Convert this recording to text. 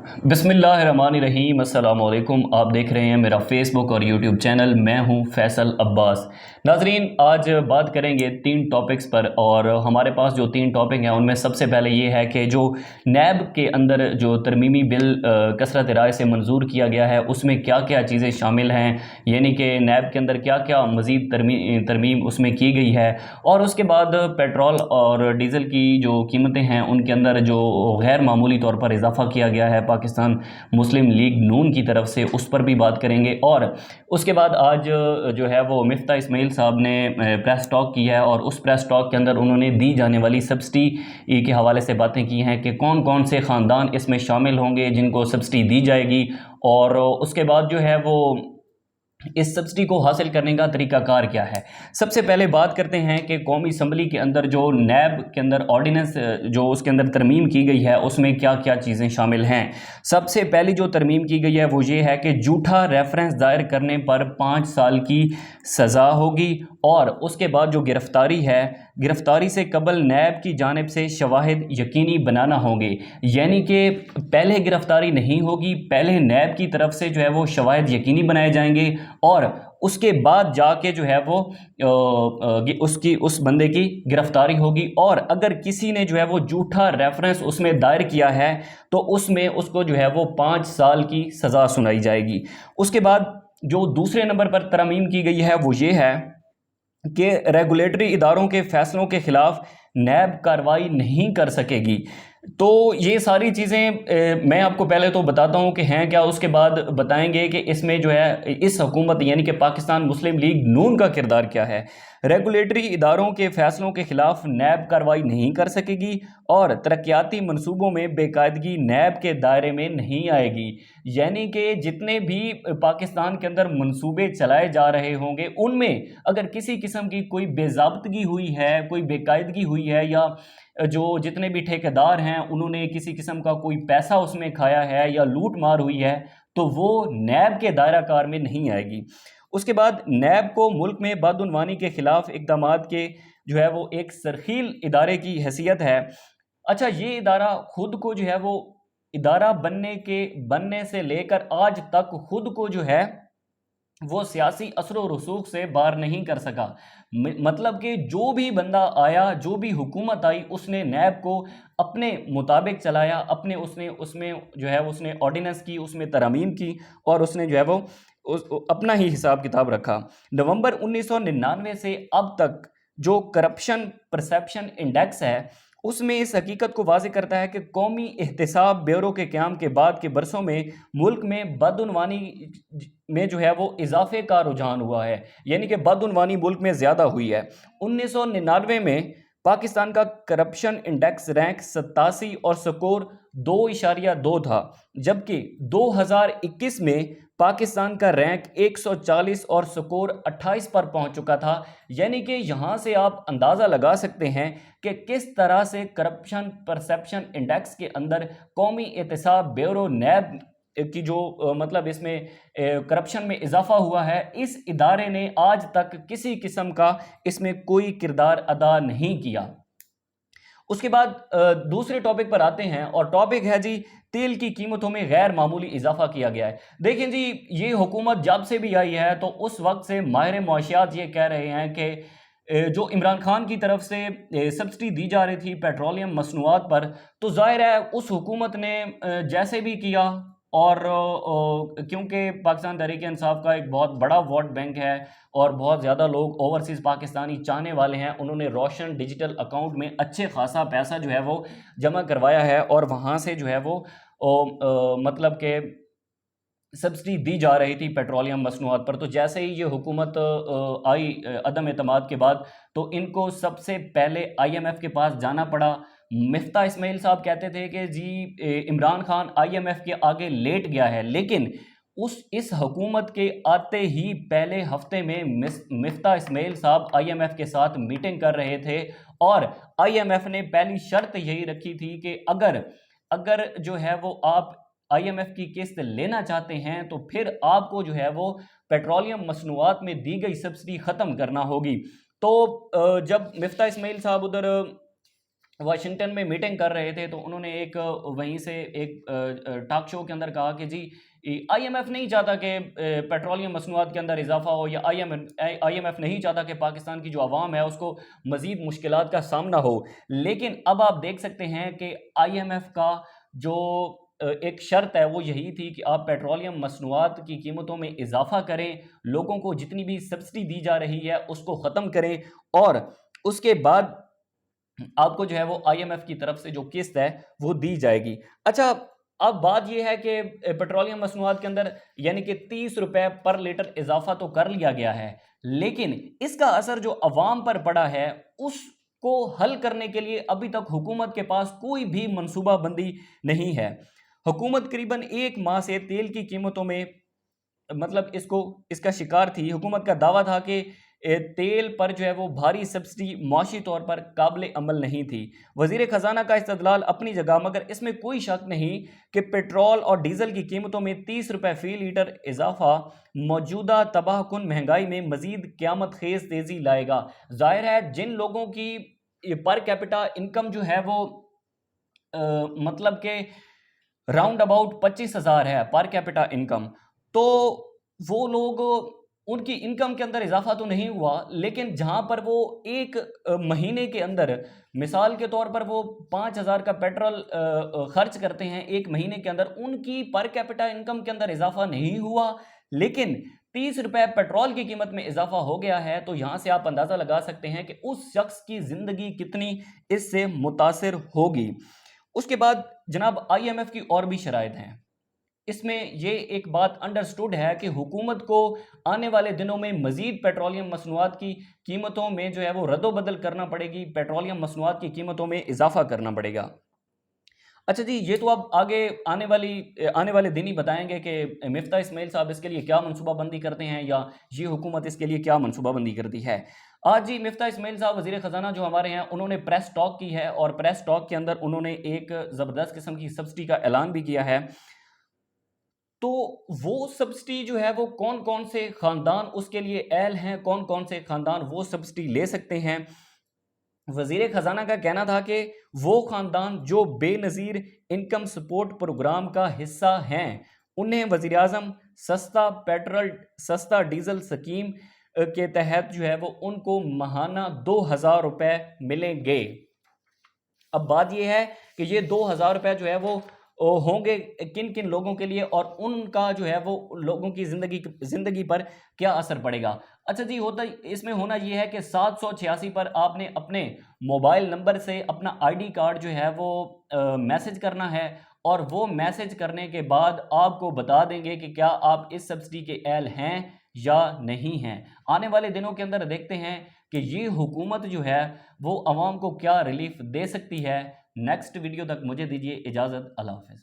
बिस्मिल्लाहिर्रहमानिर्रहीम। अस्सलाम वालेकुम। आप देख रहे हैं मेरा फेसबुक और यूट्यूब चैनल। मैं हूं फैसल अब्बास। नाजरीन, आज बात करेंगे 3 टॉपिक्स पर, और हमारे पास जो 3 टॉपिक हैं उनमें सबसे पहले ये है कि जो नैब के अंदर जो तरमीमी बिल कसरत राय से मंजूर किया गया है उसमें क्या क्या चीज़ें शामिल हैं, यानी कि नैब के अंदर क्या क्या मज़ीद तरमीम उसमें की गई है। और उसके बाद पेट्रोल और डीज़ल की जो कीमतें हैं उनके अंदर जो गैर मामूली तौर पर इजाफ़ा किया गया है पाकिस्तान मुस्लिम लीग नून की तरफ से, उस पर भी बात करेंगे। और उसके बाद आज जो है वो मिफ्ता इस्माइल साहब ने प्रेस टॉक की है, और उस प्रेस टॉक के अंदर उन्होंने दी जाने वाली सब्सिडी के हवाले से बातें की हैं कि कौन कौन से ख़ानदान इसमें शामिल होंगे जिनको सब्सिडी दी जाएगी, और उसके बाद जो है वो इस सब्सिडी को हासिल करने का तरीकाकार क्या है। सबसे पहले बात करते हैं कि कौमी असम्बली के अंदर जो नैब के अंदर ऑर्डिनेंस जो उसके अंदर तरमीम की गई है उसमें क्या क्या चीज़ें शामिल हैं। सबसे पहली जो तरमीम की गई है वो ये है कि झूठा रेफरेंस दायर करने पर 5 साल की सज़ा होगी, और उसके बाद जो गिरफ्तारी है, गिरफ्तारी से कबल नैब की जानिब से शवाहिद यकीनी बनाना होंगे, यानी कि पहले गिरफ्तारी नहीं होगी, पहले नैब की तरफ से जो है वो शवाहिद यकीनी बनाए जाएंगे, और उसके बाद जाके जो है वो उस बंदे की गिरफ्तारी होगी। और अगर किसी ने जो है वो झूठा रेफरेंस उसमें दायर किया है तो उसमें उसको जो है वो 5 साल की सज़ा सुनाई जाएगी। उसके बाद जो दूसरे नंबर पर तरमीम की गई है वो ये है कि रेगुलेटरी इदारों के फैसलों के ख़िलाफ़ नैब कार्रवाई नहीं कर सकेगी। तो ये सारी चीज़ें मैं आपको पहले तो बताता हूँ कि हैं क्या, उसके बाद बताएंगे कि इसमें जो है इस हुकूमत यानी कि पाकिस्तान मुस्लिम लीग नून का किरदार क्या है। रेगुलेटरी इदारों के फैसलों के ख़िलाफ़ नैब कार्रवाई नहीं कर सकेगी, और तरक्याती मनसूबों में बेकायदगी नैब के दायरे में नहीं आएगी। यानी कि जितने भी पाकिस्तान के अंदर मनसूबे चलाए जा रहे होंगे उनमें अगर किसी किस्म की कोई बेज़ाब्तगी हुई है, कोई बेकायदगी हुई है, या जो जितने भी ठेकेदार हैं उन्होंने किसी किस्म का कोई पैसा उसमें खाया है या लूट मार हुई है, तो वो नैब के दायरा कार में नहीं आएगी। उसके बाद नैब को मुल्क में बदउनवानी के ख़िलाफ़ इक़दामात के जो है वो एक सरखील इदारे की हैसियत है। अच्छा, ये इदारा खुद को जो है वो इदारा बनने से लेकर आज तक खुद को जो है वो सियासी असर व रसूख से बाहर नहीं कर सका। मतलब कि जो भी बंदा आया, जो भी हुकूमत आई, उसने नैब को अपने मुताबिक चलाया, अपने उसने उसमें जो है उसने ऑर्डिनेंस की, उसमें तरमीम की, और उसने जो है वो अपना ही हिसाब किताब रखा। नवंबर 1999 से अब तक जो करप्शन परसेप्शन इंडेक्स है उसमें इस हकीकत को वाज़ेह करता है कि कौमी एहतसाब ब्यूरो के क़याम के बाद के बरसों में मुल्क में बदउनवानी में जो है वो इजाफे का रुझान हुआ है, यानी कि बदउनवानी मुल्क में ज़्यादा हुई है। 1999 में पाकिस्तान का करप्शन इंडेक्स रैंक 87 और स्कोर 2.2 था, जबकि 2021 में पाकिस्तान का रैंक 140 और स्कोर 28 पर पहुंच चुका था। यानी कि यहाँ से आप अंदाज़ा लगा सकते हैं कि किस तरह से करप्शन परसेप्शन इंडेक्स के अंदर कौमी एहतसाब ब्यूरो नैब की जो मतलब इसमें करप्शन में इजाफा हुआ है, इस इदारे ने आज तक किसी किस्म का इसमें कोई किरदार अदा नहीं किया। उसके बाद दूसरे टॉपिक पर आते हैं, और टॉपिक है जी तेल की कीमतों में गैर मामूली इजाफा किया गया है। देखिए जी, ये हुकूमत जब से भी आई है तो उस वक्त से माहिर मुआशियात ये कह रहे हैं कि जो इमरान खान की तरफ से सब्सिडी दी जा रही थी पेट्रोलियम मसनूआत पर, तो जाहिर है उस हुकूमत ने जैसे भी किया, और क्योंकि पाकिस्तान तहरीक-ए-इंसाफ का एक बहुत बड़ा वोट बैंक है और बहुत ज़्यादा लोग ओवरसीज़ पाकिस्तानी चाहने वाले हैं, उन्होंने रोशन डिजिटल अकाउंट में अच्छे खासा पैसा जो है वो जमा करवाया है, और वहाँ से जो है वो मतलब कि सब्सिडी दी जा रही थी पेट्रोलियम मसनूआत पर। तो जैसे ही ये हुकूमत आई अदम एतमाद के बाद, तो इनको सबसे पहले IMF के पास जाना पड़ा। मिफ्ता इस्माइल साहब कहते थे कि जी इमरान खान IMF के आगे लेट गया है, लेकिन इस हुकूमत के आते ही पहले हफ्ते में मिफ्ता इस्माइल साहब IMF के साथ मीटिंग कर रहे थे, और IMF ने पहली शर्त यही रखी थी कि अगर अगर जो है वो आप IMF की किस्त लेना चाहते हैं तो फिर आपको जो है वो पेट्रोलियम मसनूआत में दी गई सब्सिडी ख़त्म करना होगी। तो जब मिफ्ता इस्माइल साहब उधर वाशिंगटन में मीटिंग कर रहे थे तो उन्होंने एक वहीं से एक टॉक शो के अंदर कहा कि जी आईएमएफ नहीं चाहता कि पेट्रोलियम मसनूआत के अंदर इजाफा हो, या आईएमएफ नहीं चाहता कि पाकिस्तान की जो आवाम है उसको मज़ीद मुश्किलात का सामना हो। लेकिन अब आप देख सकते हैं कि आईएमएफ का जो एक शर्त है वो यही थी कि आप पेट्रोलियम मसनूआत की कीमतों में इजाफा करें, लोगों को जितनी भी सब्सिडी दी जा रही है उसको ख़त्म करें, और उसके बाद आपको जो है वो आईएमएफ की तरफ से जो किस्त है वो दी जाएगी। अच्छा, अब बात ये है कि पेट्रोलियम मसनूआत के अंदर यानी कि 30 रुपए पर लीटर इजाफा तो कर लिया गया है, लेकिन इसका असर जो अवाम पर पड़ा है उसको हल करने के लिए अभी तक हुकूमत के पास कोई भी मनसूबा बंदी नहीं है। हुकूमत करीबन 1 माह से तेल की कीमतों में मतलब इसका शिकार थी। हुकूमत का दावा था कि तेल पर जो है वो भारी सब्सिडी मुआशी तौर पर काबिल अमल नहीं थी। वज़ीर ख़जाना का इस्तदलाल अपनी जगह, मगर इसमें कोई शक नहीं कि पेट्रोल और डीज़ल की कीमतों में 30 रुपये फ़ी लीटर इजाफा मौजूदा तबाहकुन महंगाई में मज़ीद क़यामत खेज़ तेज़ी लाएगा। ज़ाहिर है जिन लोगों की पर कैपिटा इनकम जो है वो मतलब के राउंड अबाउट 25,000 है पर कैपिटा इनकम, तो वो लोग, उनकी इनकम के अंदर इजाफा तो नहीं हुआ, लेकिन जहां पर वो एक महीने के अंदर मिसाल के तौर पर वो 5,000 का पेट्रोल खर्च करते हैं एक महीने के अंदर, उनकी पर कैपिटा इनकम के अंदर इजाफा नहीं हुआ, लेकिन 30 रुपए पेट्रोल की कीमत में इजाफा हो गया है। तो यहां से आप अंदाजा लगा सकते हैं कि उस शख्स की जिंदगी कितनी इससे मुतासिर होगी। उसके बाद जनाब आईएमएफ की और भी शराइत हैं। इसमें ये एक बात अंडरस्टूड है कि हुकूमत को आने वाले दिनों में मज़ीद पेट्रोलियम मसनूआत की कीमतों में जो है वो रद्दोबदल करना पड़ेगी, पेट्रोलियम मसनूआत की कीमतों में इजाफा करना पड़ेगा। अच्छा जी, ये तो अब आगे आने वाले दिन ही बताएंगे कि मिफ्ता इस्माइल साहब इसके लिए क्या मनसूबाबंदी करते हैं, या ये हुकूमत इसके लिए क्या मनसूबाबंदी करती है। आज जी मिफ्ता इस्माइल साहब वज़ीर ख़जाना जो हमारे हैं, उन्होंने प्रेस टॉक की है, और प्रेस टॉक के अंदर उन्होंने एक ज़बरदस्त किस्म की सब्सिडी का ऐलान भी किया है। तो वो सब्सिडी जो है वो कौन कौन से ख़ानदान उसके लिए अहल हैं, कौन कौन से ख़ानदान वो सब्सिडी ले सकते हैं। वज़ीर ख़जाना का कहना था कि वो ख़ानदान जो बेनज़ीर इनकम सपोर्ट प्रोग्राम का हिस्सा हैं, उन्हें वज़ीर आज़म सस्ता डीज़ल स्कीम के तहत जो है वो उनको माहाना 2,000 रुपये मिलेंगे। अब बात यह है कि ये 2,000 रुपये जो है वो होंगे किन किन लोगों के लिए, और उनका जो है वो लोगों की ज़िंदगी पर क्या असर पड़ेगा। अच्छा जी, इसमें होना ये है कि 786 पर आपने अपने मोबाइल नंबर से अपना आईडी कार्ड जो है वो मैसेज करना है, और वो मैसेज करने के बाद आपको बता देंगे कि क्या आप इस सब्सिडी के अहल हैं या नहीं हैं। आने वाले दिनों के अंदर देखते हैं कि ये हुकूमत जो है वो आवाम को क्या रिलीफ दे सकती है। नेक्स्ट वीडियो तक मुझे दीजिए इजाज़त। अल्लाह हाफ़िज़।